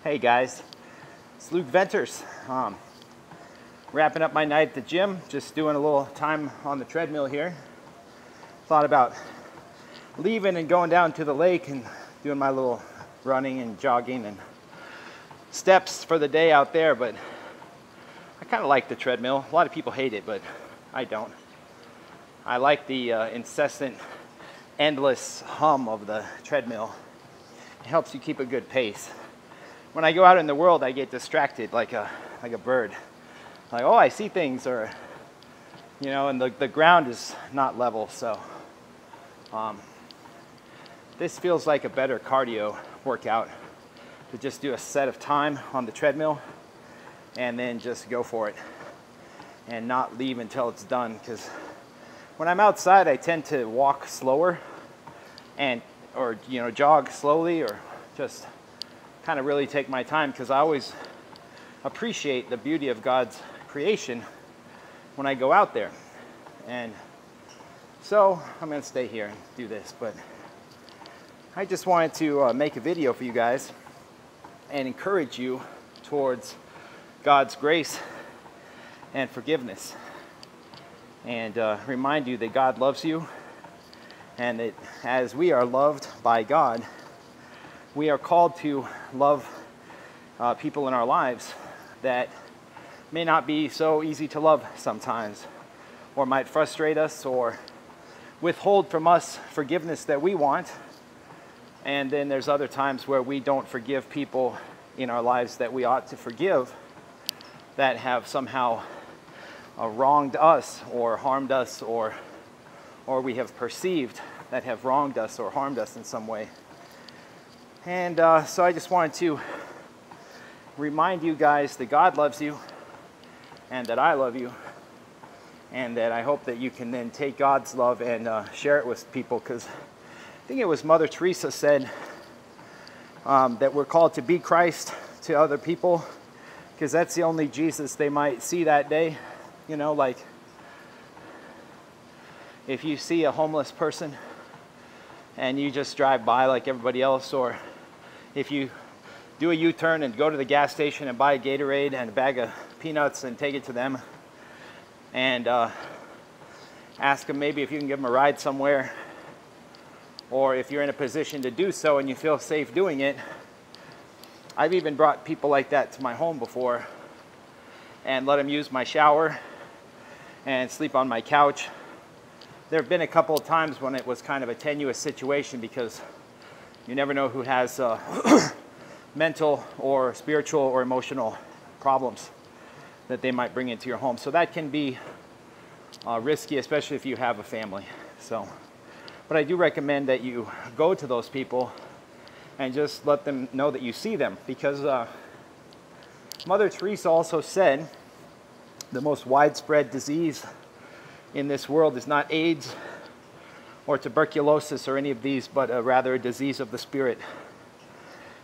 Hey guys, it's Luke Venters. Wrapping up my night at the gym, just doing a little time on the treadmill here. Thought about leaving and going down to the lake and doing my little running and jogging and steps for the day out there, but I kind of like the treadmill. A lot of people hate it, but I don't. I like the incessant, endless hum of the treadmill. It helps you keep a good pace. When I go out in the world, I get distracted like a bird. Like, oh, I see things, or, you know, and the ground is not level, so this feels like a better cardio workout to just do a set of time on the treadmill and then just go for it and not leave until it's done, because when I'm outside, I tend to walk slower or jog slowly, or just kind of really take my time, because I always appreciate the beauty of God's creation when I go out there. And so I'm going to stay here and do this, but I just wanted to make a video for you guys and encourage you towards God's grace and forgiveness, and remind you that God loves you, and that as we are loved by God, we are called to love people in our lives that may not be so easy to love sometimes, or might frustrate us or withhold from us forgiveness that we want. And then there's other times where we don't forgive people in our lives that we ought to forgive, that have somehow wronged us or harmed us, or we have perceived that have wronged us or harmed us in some way. And so I just wanted to remind you guys that God loves you, and that I love you, and that I hope that you can then take God's love and share it with people, because I think it was Mother Teresa said that we're called to be Christ to other people, because that's the only Jesus they might see that day. You know, like if you see a homeless person and you just drive by like everybody else, or if you do a U-turn and go to the gas station and buy a Gatorade and a bag of peanuts and take it to them, and ask them maybe if you can give them a ride somewhere, or if you're in a position to do so and you feel safe doing it. I've even brought people like that to my home before and let them use my shower and sleep on my couch. There have been a couple of times when it was kind of a tenuous situation, because you never know who has mental or spiritual or emotional problems that they might bring into your home. So that can be risky, especially if you have a family. So, but I do recommend that you go to those people and just let them know that you see them, because Mother Teresa also said the most widespread disease in this world is not AIDS or tuberculosis or any of these, but rather a disease of the spirit.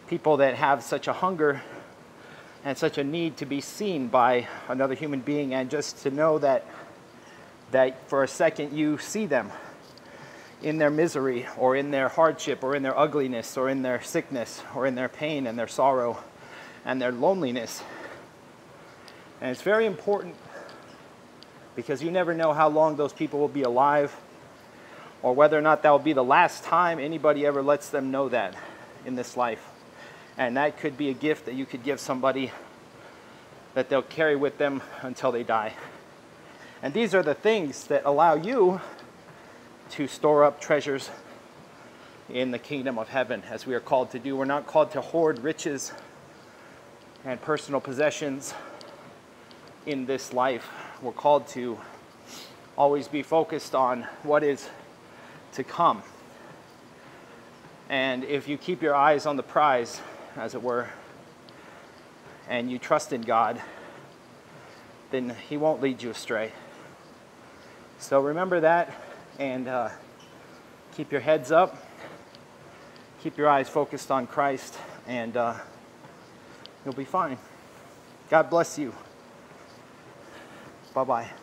People that have such a hunger and such a need to be seen by another human being, and just to know that for a second you see them in their misery, or in their hardship, or in their ugliness, or in their sickness, or in their pain and their sorrow and their loneliness. And it's very important, because you never know how long those people will be alive, or whether or not that will be the last time anybody ever lets them know that in this life. And that could be a gift that you could give somebody that they'll carry with them until they die. And these are the things that allow you to store up treasures in the kingdom of heaven, as we are called to do. We're not called to hoard riches and personal possessions in this life. We're called to always be focused on what is to come. And if you keep your eyes on the prize, as it were, and you trust in God, then He won't lead you astray. So remember that, and keep your heads up, keep your eyes focused on Christ, and you'll be fine. God bless you. Bye-bye.